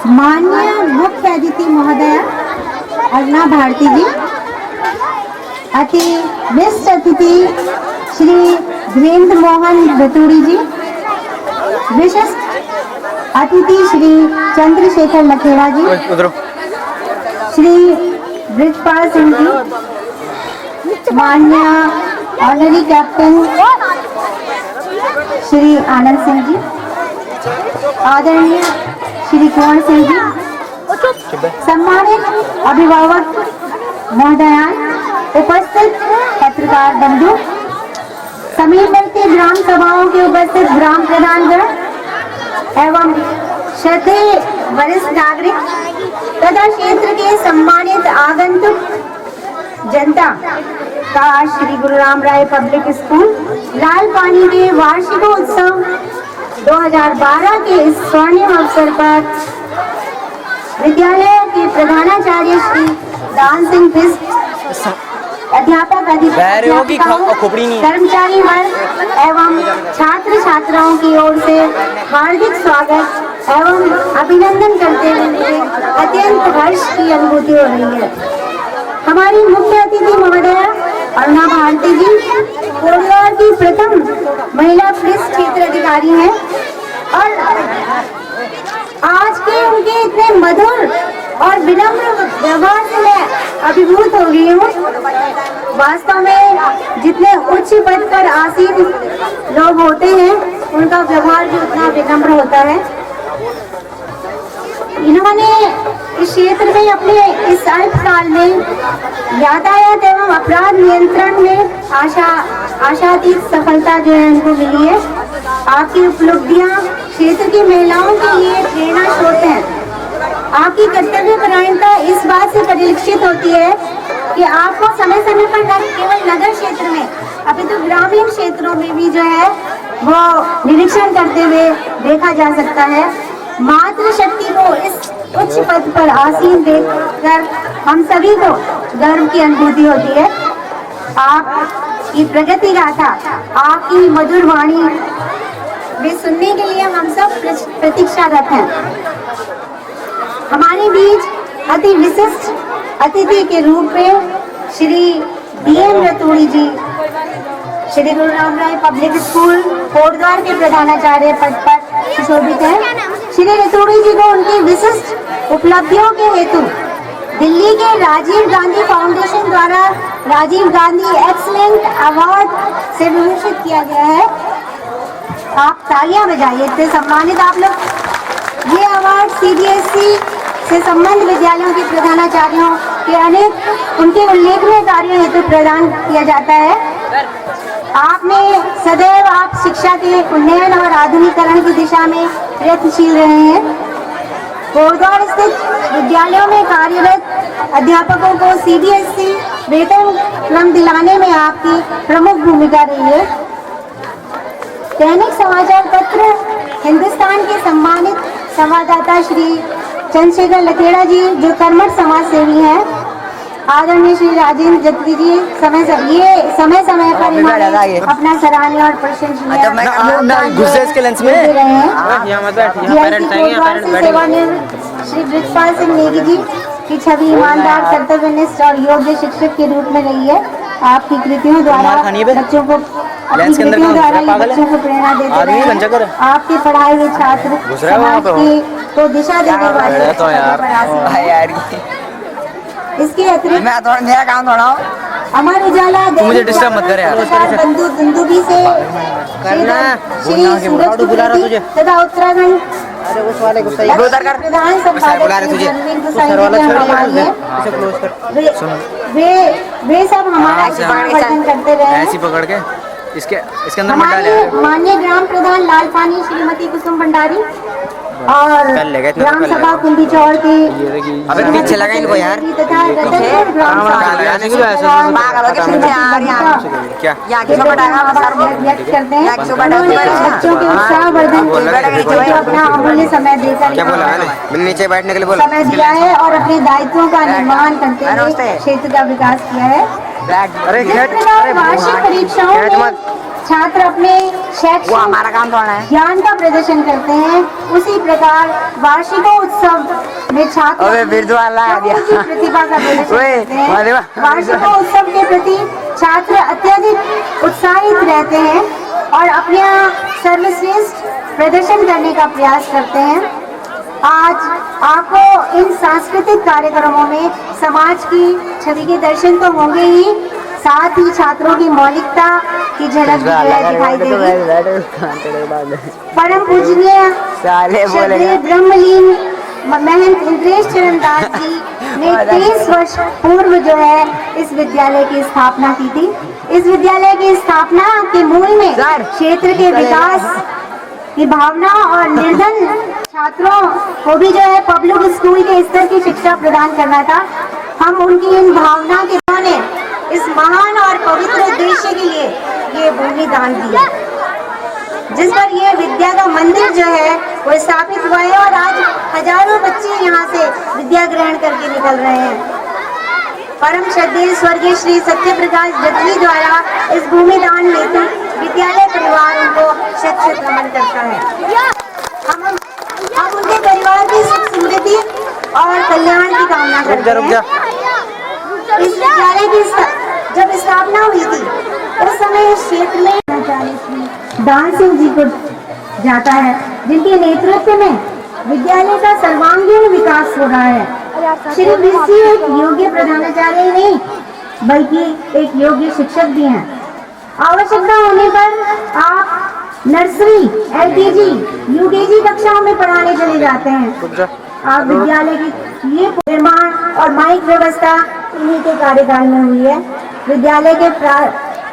माननीय मुख्य अतिथि महोदया अरुणा भारती जी, विशिष्ट अतिथि श्री धीरेन्द्र मोहन रतूड़ी जी, विशिष्ट अतिथि श्री चंद्रशेखर लखेड़ा जी, श्री ब्रिजपाल सिंह जी, माननीय ऑनरी कैप्टन श्री आनंद सिंह जी, आदरणीय श्री कुंवर सिंह जी, सम्मानित अभिभावक महोदयान, उपस्थित पत्रकार बंधु, समीपवर्ती ग्राम सभाओं के उपस्थित ग्राम प्रधानगण एवं श्रद्धेय वरिष्ठ नागरिक तथा क्षेत्र के सम्मानित आगंतुक जनता का श्री गुरु राम राय पब्लिक स्कूल लालपानी के वार्षिकोत्सव 2012 के इस स्वर्णिम अवसर पर विद्यालय के प्रधानाचार्य श्री दान सिंह बिष्ट, अध्यापक कर्मचारी वर्ग एवं छात्र छात्राओं की ओर से हार्दिक स्वागत एवं अभिनंदन करते हुए अत्यंत हर्ष की अनुभूति हो रही है। हमारी मुख्य अतिथि महोदया अरुणा भारती जी कोरियार की प्रथम महिला पुलिस क्षेत्र अधिकारी हैं और आज के उनके इतने मधुर और विनम्र व्यवहार से मैं अभिभूत हो गई हूँ। वास्तव में जितने उच्च पद पर आसीन लोग होते हैं उनका व्यवहार भी उतना विनम्र होता है। इन्होंने इस क्षेत्र में अपने इस अल्पकाल में यातायात एवं अपराध नियंत्रण में आशातीत सफलता जो है उनको मिली है। आपकी उपलब्धियां क्षेत्र की महिलाओं के लिए प्रेरणा स्रोत हैं। आपकी कर्तव्यपरायणता इस बात से परिलक्षित होती है कि आपको समय समय पर न केवल नगर क्षेत्र में अपितु ग्रामीण क्षेत्रों में भी जो है वो निरीक्षण करते हुए देखा जा सकता है। मातृशक्ति को इस उच्च पद पर आसीन देखकर हम सभी को गर्व की अनुभूति होती है। आपकी प्रगति गाथा, आपकी मधुर वाणी भी सुनने के लिए हम सब प्रतीक्षारत हैं। हमारे बीच अति विशिष्ट अतिथि के रूप में श्री DM रतूड़ी जी श्री गुरु राम राय पब्लिक स्कूल कोटद्वार के प्रधानाचार्य पद पर सुशोभित हैं। श्री रतूड़ी जी को उनकी विशिष्ट उपलब्धियों के हेतु दिल्ली के राजीव गांधी फाउंडेशन द्वारा राजीव गांधी एक्सीलेंट अवार्ड से विभूषित किया गया है। आप तालियां बजाइए, इतने सम्मानित आप लोग। ये अवार्ड CBSE से संबंध विद्यालयों के प्रधानाचार्यों के अनेक उनके उल्लेखनीय कार्यों हेतु प्रदान किया जाता है। आपने सदैव आप शिक्षा के उन्नयन और आधुनिकीकरण की दिशा में प्रयत्नशील रहे हैं। कोटद्वार स्थित विद्यालयों में कार्यरत अध्यापकों को CBSE वेतन क्रम दिलाने में आपकी प्रमुख भूमिका रही है। दैनिक समाचार पत्र हिंदुस्तान के सम्मानित संवाददाता श्री चंद्रशेखर लखेड़ा जी जो कर्मठ समाज सेवी हैं, आदरणीय श्री राजेंद्र जत्री जी समय समय पर इन्होंने अपना सराहनीय और प्रशंसनीय श्री ब्रिजपाल सिंह नेगी जी की छवि ईमानदार, कर्तव्यनिष्ठ और योग्य शिक्षक के रूप में रही है। आपकी कृतियों द्वारा बच्चों को बच्चों को प्रेरणा देते रहे। आपके पढ़ाए हुए छात्र समाज को दिशा देने वाले। इसके अतिरिक्त मैं थोड़ा मेरा काम थोड़ा अमर उजाला मुझे डिस्टर्ब मत कर यार। बंधु दुंदुबी से श्री सूरज तुझे तथा उत्तराखंड अरे उस वाले को सही प्रधान संपादक वे सब हमारा समर्थन करते रहे। ऐसी पकड़ के इसके अंदर मत डाले। माननीय ग्राम प्रधान लालपानी श्रीमती कुसुम भंडारी और ग्राम सभा कुंडी चौड़ के अबे पीछे लगा इनको यार तथा क्या व्यक्त करते हैं। बच्चों के उत्साहवर्धन अपना अमूल्य समय देकर क्या बोला मैंने नीचे बैठने के लिए बोला समय दिया है और अपने दायित्वों का निर्वहन करते हुए क्षेत्र का विकास किया है। अरे जिस खेत प्रकार वार्षिक परीक्षाओं खेत में मत छात्र अपने वो शैक्षणिक हमारा काम थोड़ा है। ज्ञान का प्रदर्शन करते हैं, उसी प्रकार वार्षिकोत्सव में छात्र अबे अपनी बिरजू वाला आ गया। प्रमुख प्रतिभा का प्रदर्शन ओए, करते हैं। वाह वाह। वार्षिकोत्सव के प्रति छात्र अत्यधिक उत्साहित रहते हैं और अपना सर्वश्रेष्ठ प्रदर्शन करने का प्रयास करते हैं। आज आपको इन सांस्कृतिक कार्यक्रमों में समाज की छवि के दर्शन तो होंगे ही, साथ ही छात्रों की मौलिकता की झलक भी जो है दिखाई देगी। परम पूजनीय साले बोलेगा। श्री ब्रह्मलीन महंत इंद्रेश चरण दास जी ने 23 वर्ष पूर्व जो है इस विद्यालय की स्थापना की थी। इस विद्यालय की स्थापना के मूल में क्षेत्र के विकास की भावना और निर्धन छात्रों को भी जो है पब्लिक स्कूल के स्तर की शिक्षा प्रदान करना था। हम उनकी इन भावना के ने इस महान और पवित्र उद्देश्य के लिए ये भूमि दान दिया, जिस पर ये विद्या का मंदिर जो है वो स्थापित हुआ है और आज हजारों बच्चे यहाँ से विद्या ग्रहण करके निकल रहे हैं। परम श्रद्धेय स्वर्गीय श्री सत्य प्रकाश जगली द्वारा इस भूमि दान हेतु विद्यालय परिवार उनको शत शत नमन करता है। हम उनके परिवार की सुख समृद्धि और कल्याण की कामना करते हैं। इस विद्यालय की जब स्थापना हुई थी उस समय इस क्षेत्र में दान सिंह जी को जाता है, जिनके नेतृत्व में विद्यालय का सर्वांगीण विकास हो रहा है। श्री विश्व एक योग्य प्रधानाचार्य ही नहीं बल्कि एक योग्य शिक्षक भी हैं। आवश्यकता होने पर आप नर्सरी, एलकेजी, यूकेजी कक्षाओं में पढ़ाने चले जाते हैं। आप विद्यालय की ये निर्माण और माइक व्यवस्था इन्हीं के कार्यकाल में हुई है। विद्यालय के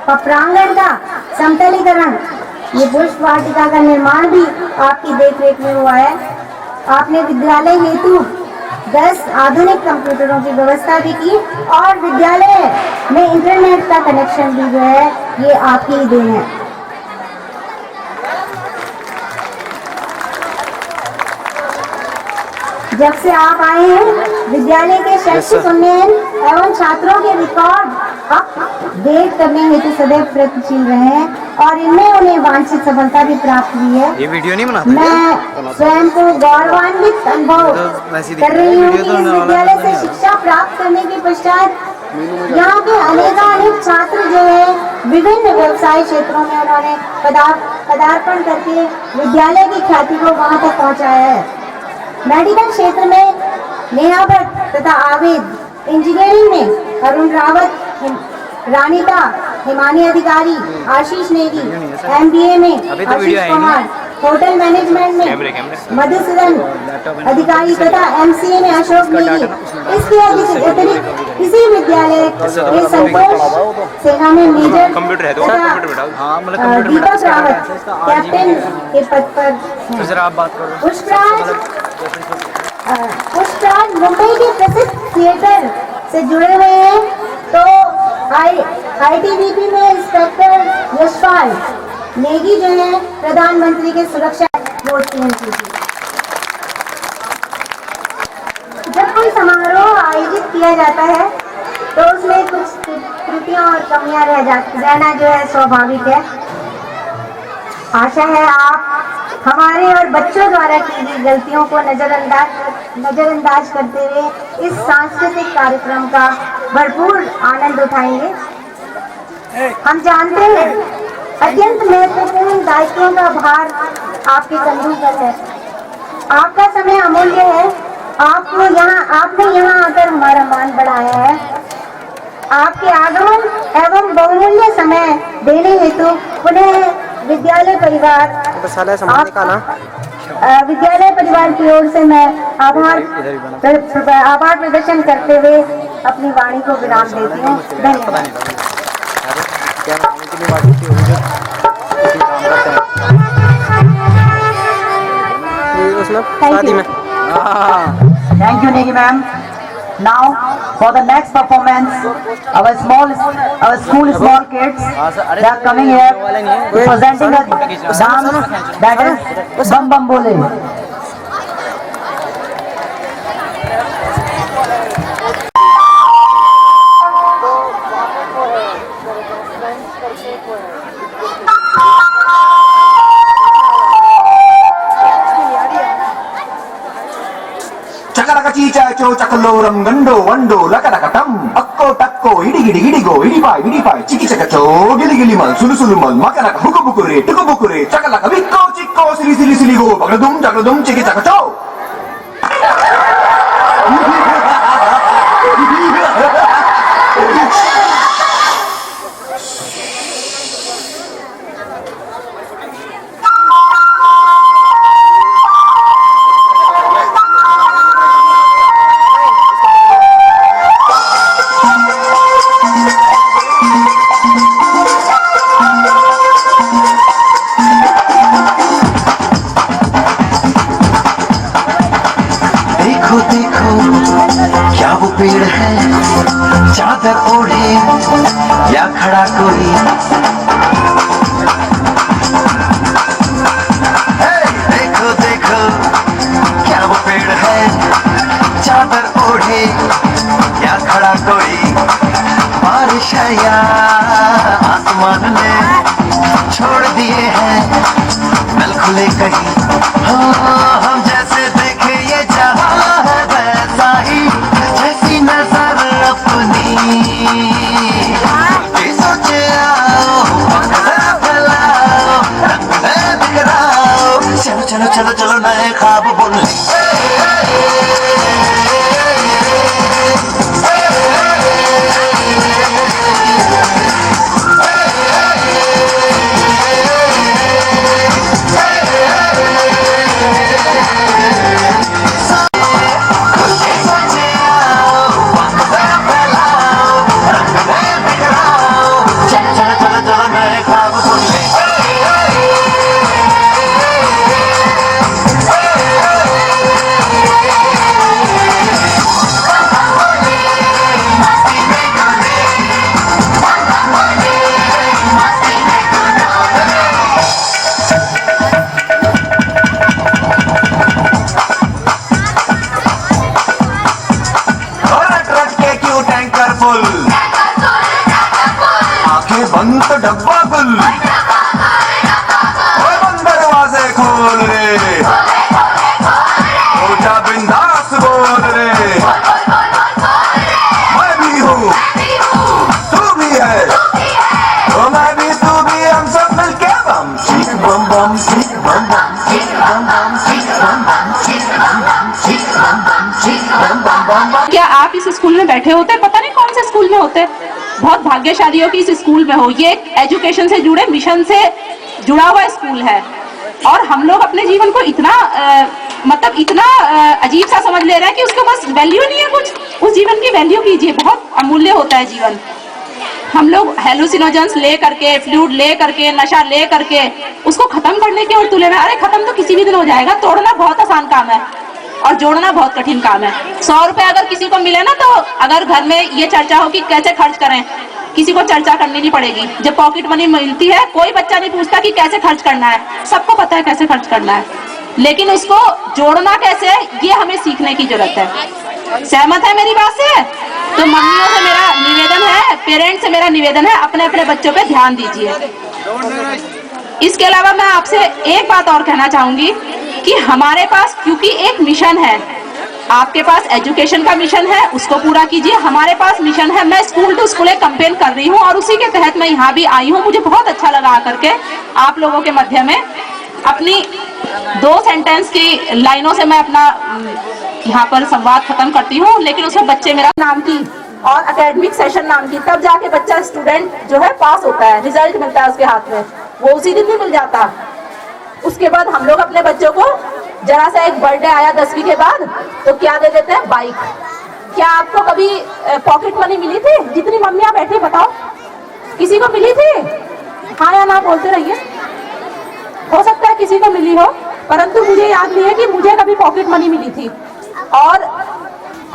प्रांगण का समतलीकरण, ये पुष्प वाटिका का निर्माण भी आपकी देखरेख में हुआ है। आपने विद्यालय हेतु 10 आधुनिक कंप्यूटरों की व्यवस्था भी की और विद्यालय में इंटरनेट का कनेक्शन भी जो है ये आपकी ही देन है। जब से आप आए हैं विद्यालय के शैक्षिक उन्नयन एवं छात्रों के रिकॉर्ड अपडेट करने हेतु सदैव प्रयत्नशील रहे हैं और इनमें उन्हें वांछित सफलता भी प्राप्त हुई है। ये वीडियो नहीं बनाता मैं स्वयं को गौरवान्वित अनुभव कर रही हूँ कि इस विद्यालय से शिक्षा प्राप्त करने के पश्चात यहाँ के अनेक छात्र जो है विभिन्न व्यवसाय क्षेत्रों में उन्होंने पदार्पण करके विद्यालय की ख्याति को वहाँ तक पहुँचाया है। मेडिकल क्षेत्र में नेहा भट्ट तथा आवेद, इंजीनियरिंग में अरुण रावत, रानीता, हिमानी अधिकारी, आशीष नेगी, MBA में आशीष कुमार, होटल मैनेजमेंट में मधुसूदन अधिकारी तथा MCA में अशोक नेगी। इसके अतिरिक्त इसी विद्यालय के संतोष सेना में मेजर तथा दीपक रावत कैप्टन के पद पर पुष्पराज मुंबई के प्रसिद्ध थिएटर से जुड़े हुए हैं। तो ITBP में इंस्पेक्टर यशपाल नेगी जो है प्रधानमंत्री के सुरक्षा बोर्ड की एनसीसी। जब कोई समारोह आयोजित किया जाता है तो उसमें कुछ त्रुटियां और कमियां रहना जो है स्वाभाविक है। आशा है आप हमारे और बच्चों द्वारा की गई गलतियों को नजरअंदाज करते हुए इस सांस्कृतिक कार्यक्रम का भरपूर आनंद उठाएंगे। हम जानते हैं अत्यंत महत्वपूर्ण दायित्वों का भार आपके कंधों पर है। आपका समय अमूल्य है। आपने यहाँ आकर हमारा मान बढ़ाया है। आपके आगमन एवं बहुमूल्य समय देने हेतु पुनः विद्यालय परिवार की ओर से मैं आभार प्रदर्शन करते हुए अपनी वाणी को विराम देती हूँ। धन्यवाद। Thank you, Negi ma'am. Now, for the next performance, our school small kids, they are coming here presenting a dance that is Bam Bam Bole. చకరక చీచాచో చకలోరం గండో వండో లకరకటం అక్కో టక్కో ఇడిగిడి ఇడిగో ఇడిపాయ్ విడిపాయ్ చికి చకచో గిలిగిలి మల్ సులుసులు మల్ మకరక హుకుబుకురే టుకుబుకురే చకలక విక్కో చిక్కో సిలి సిలి సిలిగో పగదుం చకదుం చికి చకచో देखो देखो क्या वो पेड़ है चादर ओढ़े या खड़ा कोई देखो देखो क्या वो पेड़ है चादर ओढ़े या खड़ा कोई बारिश है या आसमान ने छोड़ दिए हैं नल खुले कहीं हम जैसे देखे ये जहां है वैसा ही जैसी नजर अपनी ये सोचे आओ पकड़ा फैलाओ रंग में बिखराओ चलो चलो चलो चलो नए ख्वाब बुन आंखें बंद तो डब्बा गुल बंद दरवाजे खोल रे छोटा बिंदास बोल रे मैं भी हूँ तू भी है तो मैं भी तू भी हम सब मिलके बम चीक बम बम चीक बम बम चीक बम बम चीक बम बम चीक बम बम चीक बम बम चीक बम बम बम बम। क्या आप इस स्कूल में बैठे होते? पता नहीं कौन से स्कूल में होते। बहुत भाग्यशाली हो कि इस स्कूल में हो। ये एक एजुकेशन से जुड़े मिशन से जुड़ा हुआ स्कूल है और हम लोग अपने जीवन को इतना मतलब इतना अजीब सा समझ ले रहे हैं कि उसके पास वैल्यू नहीं है कुछ। उस जीवन की वैल्यू कीजिए, बहुत अमूल्य होता है जीवन। हम लोग हेलुसिनोजेंस ले करके, फ्लूइड ले करके, नशा ले करके उसको खत्म करने की ओर तुले में। अरे खत्म तो किसी भी दिन हो जाएगा। तोड़ना बहुत आसान काम है और जोड़ना बहुत कठिन काम है। 100 रुपए अगर किसी को मिले ना, तो अगर घर में ये चर्चा हो कि कैसे खर्च करें, किसी को चर्चा करनी नहीं पड़ेगी। जब पॉकेट मनी मिलती है कोई बच्चा नहीं पूछता कि कैसे खर्च करना है, सबको पता है कैसे खर्च करना है, लेकिन उसको जोड़ना कैसे है ये हमें सीखने की जरूरत है। सहमत है मेरी बात से? तो मम्मियों से मेरा निवेदन है, पेरेंट्स से मेरा निवेदन है, अपने अपने बच्चों पे ध्यान दीजिए। इसके अलावा मैं आपसे एक बात और कहना चाहूंगी कि हमारे पास क्योंकि एक मिशन है, आपके पास एजुकेशन का मिशन है, उसको पूरा कीजिए। हमारे पास मिशन है, मैं स्कूल टू स्कूल एक कैंपेन कर रही हूँ और उसी के तहत मैं यहाँ भी आई हूँ। मुझे बहुत अच्छा लगा आकर के आप लोगों के मध्य में अपनी 2 सेंटेंस की लाइनों से मैं अपना यहाँ पर संवाद खत्म करती हूँ, लेकिन उसमें बच्चे मेरा नाम की और एकेडमिक सेशन नाम की, तब जाके बच्चा स्टूडेंट जो है पास होता है, रिजल्ट मिलता है उसके हाथ में, वो उसी दिन नहीं मिल जाता। उसके बाद हम लोग अपने बच्चों को जरा सा एक बर्थडे आया 10वीं के बाद तो क्या दे देते हैं? बाइक। क्या आपको कभी पॉकेट मनी मिली थी? जितनी मम्मियाँ बैठी बताओ, किसी को मिली थी? हाँ या ना बोलते रहिए। हो सकता है किसी को मिली हो, परंतु मुझे याद नहीं है कि मुझे कभी पॉकेट मनी मिली थी। और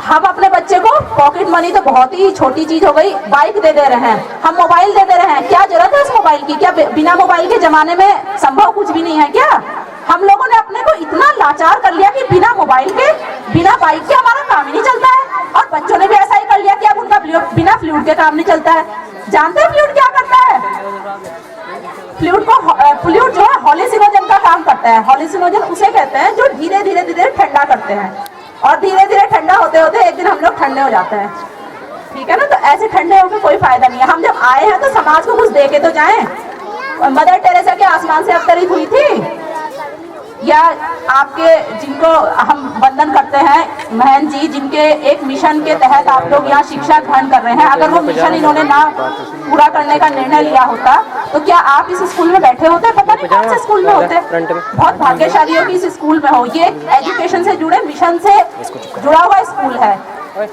हम अपने बच्चे को पॉकेट मनी तो बहुत ही छोटी चीज हो गई, बाइक दे दे रहे हैं, हम मोबाइल दे दे रहे हैं। क्या जरूरत है उस मोबाइल की? क्या बिना मोबाइल के जमाने में संभव कुछ भी नहीं है क्या? हम लोगों ने अपने को इतना लाचार कर लिया कि बिना मोबाइल के, बिना बाइक के हमारा काम ही नहीं चलता है। और बच्चों ने भी ऐसा ही कर लिया कि अब उनका बिना फ्लूइड के काम नहीं चलता है। जानते हैं फ्लूइड क्या करता है? फ्लूइड जो है हॉलिसिनोजन का काम करता है। हॉलिसिनोजन उसे कहते हैं जो धीरे धीरे धीरे ठंडा करते हैं, और धीरे धीरे ठंडा होते होते एक दिन हम लोग ठंडे हो जाते हैं, ठीक है ना। तो ऐसे ठंडे होकर कोई फायदा नहीं है। हम जब आए हैं तो समाज को कुछ दे के तो जाएं। मदर टेरेसा के आसमान से अवतरित हुई थी, या आपके जिनको हम वंदन करते हैं महन जी, जिनके एक मिशन के तहत आप लोग यहाँ शिक्षा ग्रहण कर रहे हैं, अगर वो मिशन इन्होंने ना पूरा करने का निर्णय लिया होता तो क्या आप इस स्कूल में बैठे होते? पता नहीं कौन से स्कूल में होते। बहुत भाग्यशाली हो कि इस स्कूल में हो। ये एजुकेशन से जुड़े, मिशन से जुड़ा हुआ स्कूल है।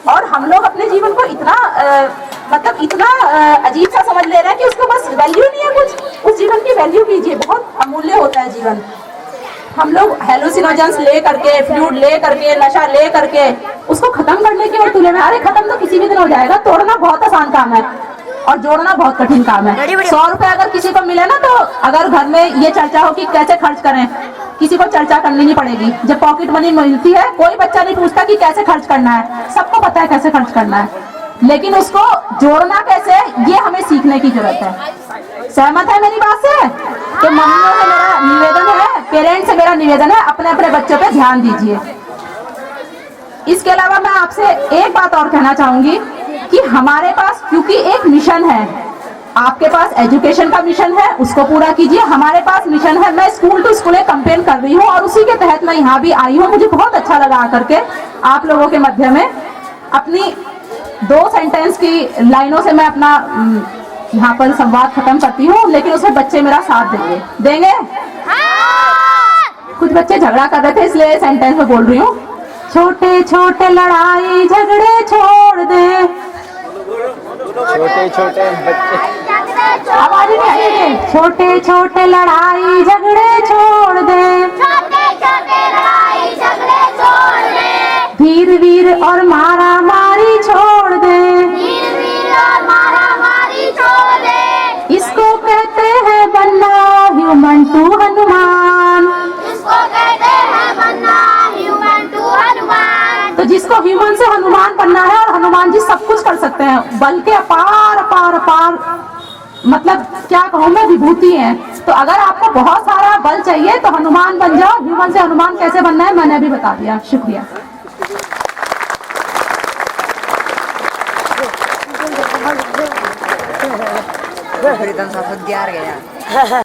और हम लोग अपने जीवन को इतना मतलब इतना अजीब सा समझ ले रहे हैं कि उसको बस वैल्यू नहीं है कुछ। उस जीवन की वैल्यू कीजिए, बहुत अमूल्य होता है जीवन। हम लोग हेलुसिनोजेंस ले करके, फ्लूइड ले करके, नशा ले करके उसको खत्म करने की ओर तुले में। अरे खत्म तो किसी भी दिन हो जाएगा। तोड़ना बहुत आसान काम है और जोड़ना बहुत कठिन काम है। 100 रुपए अगर किसी को मिले ना, तो अगर घर में ये चर्चा हो कि कैसे खर्च करें, किसी को चर्चा करनी नहीं पड़ेगी। जब पॉकेट मनी मिलती है कोई बच्चा नहीं पूछता कि कैसे खर्च करना है, सबको पता है कैसे खर्च करना है। लेकिन उसको जोड़ना कैसे, ये हमें सीखने की जरूरत है। सहमत है मेरी बात से? तो मम्मियों से मेरा निवेदन है, पेरेंट्स से मेरा निवेदन है, अपने अपने बच्चों पे ध्यान दीजिए। इसके अलावा मैं आपसे एक बात और कहना चाहूंगी कि हमारे पास क्योंकि एक मिशन है, आपके पास एजुकेशन का मिशन है, उसको पूरा कीजिए। हमारे पास मिशन है, मैं स्कूल टू स्कूल कैंपेन कर रही हूँ और उसी के तहत मैं यहाँ भी आई हूँ। मुझे बहुत अच्छा लगा आकर के आप लोगों के मध्य में। अपनी 2 सेंटेंस की लाइनों से मैं अपना यहाँ पर संवाद खत्म करती हूँ, लेकिन उसमें बच्चे मेरा साथ देंगे। कुछ बच्चे झगड़ा कर रहे थे इसलिए सेंटेंस में बोल रही हूँ। छोटे छोटे लड़ाई झगड़े छोड़ दे, छोटे छोटे बच्चे आवाज नहीं आई है। छोटे छोटे लड़ाई झगड़े छोड़ दे, धीर वीर और मारा मारी छोड़ दे, इसको कहते हैं बनना ह्यूमन टू हनुमान। तो जिसको ह्यूमन से हनुमान बनना है, और हनुमान जी सब कुछ कर सकते हैं, बल के अपार अपार अपार, मतलब क्या कहूँ मैं, विभूति है। तो अगर आपको बहुत सारा बल चाहिए तो हनुमान बन जाओ। ह्यूमन से हनुमान कैसे बनना है मैंने अभी बता दिया। शुक्रिया। फिर इतना सब गया